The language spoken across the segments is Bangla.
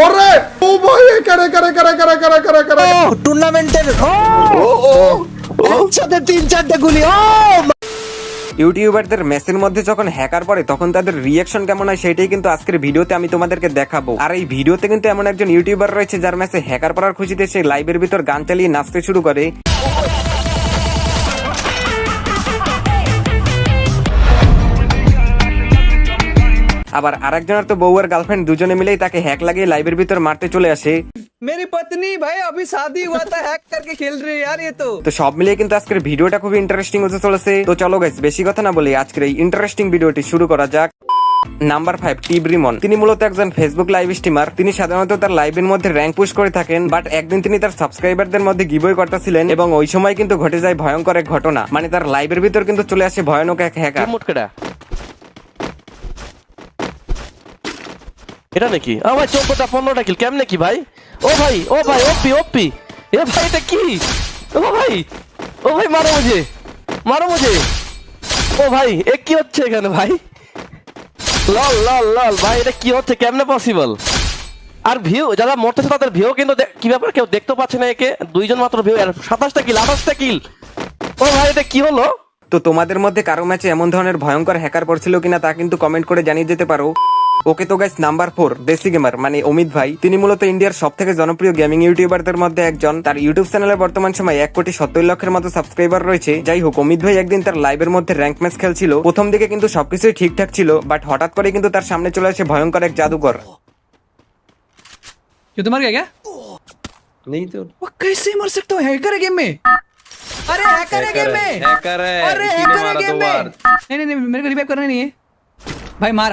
ওরে ও ভাই করে করে করে করে করে করে করে টুর্নামেন্টের একসাথে 3-4টা গুলি। ইউটিউবারদের ম্যাচের মধ্যে যখন হ্যাকার পড়ে তখন তাদের রিয়াকশন কেমন হয় সেটাই কিন্তু আজকের ভিডিওতে আমি তোমাদেরকে দেখাবো। আর এই ভিডিওতে কিন্তু এমন একজন ইউটিউবার রয়েছে যার ম্যাচে হ্যাকার পড়ার খুশিতে সে লাইভের ভিতর গান চালিয়ে নাচতে শুরু করে। আবার আরেকজনের তো বউ আর গার্লফ্রেন্ড দুজনে মিলেই তাকে হ্যাক লাগিয়ে লাইভের ভিতর মারতে চলে আসে। मेरी पत्नी भाई अभी शादी हुआ था हैक करके खेल रही है यार ये तो। তো সব মিলিয়ে কিন্তু আজকের ভিডিওটা খুবই ইন্টারেস্টিং হতে চলেছে। তো চলো গাইস বেশি কথা না বলে আজকের এই ইন্টারেস্টিং ভিডিওটি শুরু করা যাক। Number 5 tube Rimon. তিনি মূলত একজন ফেসবুক লাইভ স্ট্রিমার। তিনি সাধারণত তার লাইভের মধ্যে র্যাঙ্ক পুশ করে থাকেন, বাট একদিন তিনি তার সাবস্ক্রাইবারদের মধ্যে গিভওয়ে করতেছিলেন এবং ওই সময় কিন্তু ঘটে যায় ভয়ঙ্কর এক ঘটনা। মানে তার লাইভের ভিতর কিন্তু চলে আসে ভয়ানক এক হ্যাকার। এটা নাকি আমার 14টা কিল কেমনে কি ভাই? ও ভাই ওপি ওপি এ ভাই এটা কি? ও ভাই মারো মুঝে ও ভাই এ কি হচ্ছে এখানে ভাই? লল লল লল ভাই এটা কি হচ্ছে? কেমনে পসিবল? আর ভিউ যারা মরতেছে তাদের ভিউ কিন্তু কি ব্যাপার কেউ দেখতে পাচ্ছে না। একে দুইজন মাত্র ভিউ আর 27টা কিল 28টা কিল। ও ভাই এটা কি হলো? তো তোমাদের মধ্যে কারো ম্যাচে এমন ধরনের ভয়ঙ্কর হ্যাকার পড়ছিল কিনা তা কিন্তু কমেন্ট করে জানিয়ে যেতে পারো। ওকে তো গাইস নাম্বার 4 দেশি গেমার মানে অমিত ভাই। তিনি মূলত ইন্ডিয়ার সব থেকে জনপ্রিয় গেমিং ইউটিউবারদের মধ্যে একজন। তার ইউটিউব চ্যানেলে বর্তমান সময় 1,70,00,000-এর মতো সাবস্ক্রাইবার রয়েছে। যাই হোক, অমিত ভাই একদিন তার লাইভের মধ্যে র্যাঙ্ক ম্যাচ খেলছিল। প্রথম দিকে কিন্তু সবকিছুই ঠিকঠাক ছিল, বাট হঠাৎ করে কিন্তু তার সামনে চলে আসে ভয়ঙ্কর এক জাদুকর। क्यों तो मर गया क्या? नहीं तो वो कैसे मर सकता हूँ? हैकर है गेम में। अरे हैकर है गेम में। हैकर है। अरे हैकर है गेम में। नहीं मेरे को रिवाइव करना नहीं है भाई। मार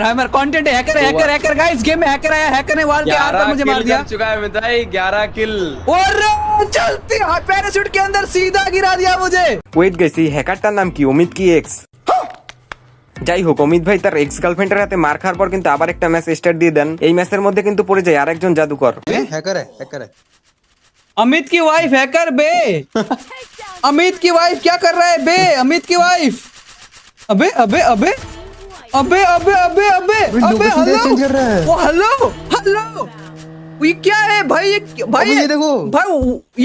हवा कंटेंट है। हैकर गाइस गेम में हैकर आया। हैकर ने वार के आर पर मुझे मार दिया। चुका है मिताई 11 किल और चलती पैराशूट के अंदर सीधा गिरा दिया मुझे। ওয়েট গাইস, এই হ্যাকারটার নাম কি? অমিত কি এক্স? যাই হোক, অমিত ভাই তার এক্স গার্লফ্রেন্ডের হাতে মার খাওয়ার পর কিন্তু আবার একটা ম্যাচ স্টার্ট দিয়ে দেন। এই ম্যাচের মধ্যে কিন্তু পড়ে যায় আরেকজন জাদুকর। हैकर है अमित की वाइफ हैकर बे। अमित की वाइफ क्या कर रहा है बे? अमित की वाइफ अबे अबे अबे अबे अबे अबे अबे अबे हेलो ये क्या है भाई? ये देखो भाई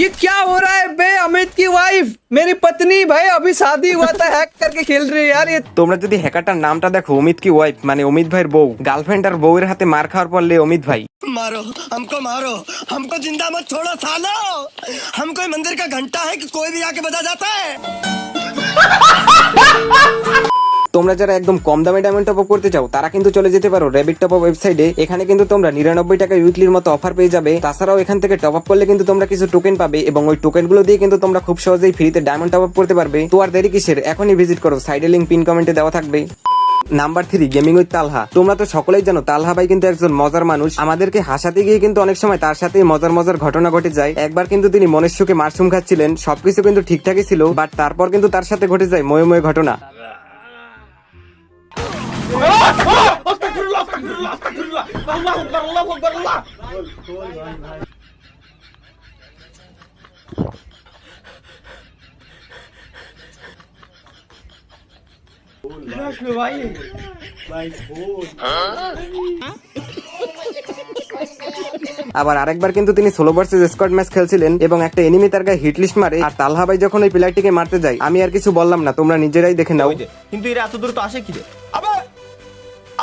ये क्या हो रहा है बे? अमित की वाइफ मेरी पत्नी भाई अभी शादी हुआ था हैक करके खेल रही है यार ये। তোমরা যদি হ্যাকারটার নামটা দেখো, অমিত কি ওয়াইফ মানে অমিত ভাইয়ের বউ। গার্লফ্রেন্ড আর বউয়ের হাতে মার খাওয়ার পরলে অমিত ভাই मारो हमको जिंदा मत छोड़ो सालो। हम कोई मंदिर का घंटा है कि कोई भी आके बजा जाता है। তোমরা যারা একদম কম দামে ডায়মন্ড টপ আপ করতে চাও তারা কিন্তু চলে যেতে পারো রেবিট টপ আপ ওয়েবসাইটে। এখানে কিন্তু তোমরা 99 টাকা উইকলির মতো অফার পেয়ে যাবে। তাছাড়াও এখান থেকে টপ আপ করলে কিন্তু তোমরা কিছু টোকেন পাবে এবং ওই টোকেন গুলো দিয়ে কিন্তু তোমরা খুব সহজেই ফ্রিতে ডায়মন্ড টপ আপ করতে পারবে। তো আর দেরি কিসের, এখনই ভিজিট করো। সাইডে লিংক পিন কমেন্টে দেওয়া থাকবে। নাম্বার 3 গেমিং উইথ তালহা। তোমরা তো সকলেই জানো তালহা ভাই কিন্তু একজন মজার মানুষ। আমাদেরকে হাসাতে গিয়ে কিন্তু অনেক সময় তার সাথে মজার ঘটনা ঘটে যায়। একবার কিন্তু তিনি মনের সুখে মাশরুম খাচ্ছিলেন, সবকিছু কিন্তু ঠিকঠাকই ছিল, বাট তারপর কিন্তু তার সাথে ঘটে যায় ময়ে ঘটনা। আবার আরেকবার কিন্তু তিনি সোলো ভার্সেস স্কোয়াড ম্যাচ খেলছিলেন এবং একটা এনিমি তার গায়ে হিট লিস্ট মারে। আর তালহা ভাই যখন ওই প্লেয়ারটিকে মারতে যায়, আমি আর কিছু বললাম না, তোমরা নিজেরাই দেখে নাও। কিন্তু এরা এত দূর তো আসে কি রে? আবে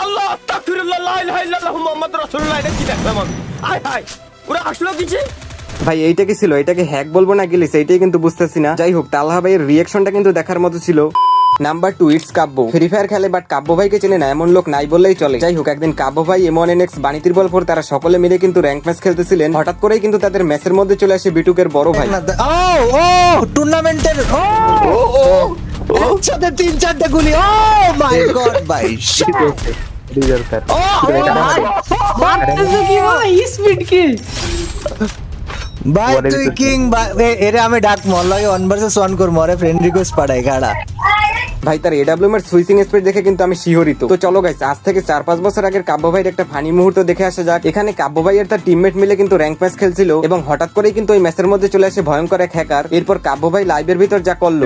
আল্লাহ আস্তাগফিরুল্লাহ লা ইলাহা ইল্লাল্লাহ মুহাম্মাদুর রাসূলুল্লাহ। এটা কি দেখলাম আমি? আয় হায় ওরা আসলো কিছে ভাই? এইটা কি ছিল? এটাকে হ্যাক বলবো না গিলিস, এইটাই কিন্তু বুঝতেছি না। যাই হোক, তালহা ভাইয়ের রিয়াকশনটা কিন্তু দেখার মতো ছিল। Number 2 it's Kabya. Free fire খেলে বাট কাব্য ভাইকে চেনে না এমন লোক নাই বললেই চলে। যাই হোক, একদিন কাব্য ভাই M1NX বাণীতির বল 4 তারা সকলে মিলে কিন্তু র্যাঙ্ক ম্যাচ খেলতেছিলেন। হঠাৎ করেই কিন্তু তাদের ম্যাচের মধ্যে চলে আসে বিটুকের বড় ভাই। ও টুর্নামেন্টের একসাথে 3-4টা গুলি। ও মাই গড ভাই স্পিড কি ভাই? তুই কিং এরে আমি ডাক মল লাগে 1 ভার্সেস 1 কর মরে ফ্রেন্ড রিকোয়েস্ট পাঠাই গাড়া ভাই। তার AWM এর সুইচিং স্পিড দেখে কিন্তু আমি শিহরিত। তো চলো গাইস, আজ থেকে 4-5 বছর আগের কাব্য ভাইয়ের একটা ফানি মুহূর্ত দেখে আসা যাক। এখানে কাব্য ভাই আর তার টিমমেট মিলে কিন্তু র্যাঙ্ক ম্যাচ খেলছিল এবং হঠাৎ করেই কিন্তু ওই ম্যাচের মধ্যে চলে আসে ভয়ঙ্কর এক হ্যাকার। এরপর কাব্য ভাই লাইভের ভিতর যা করলো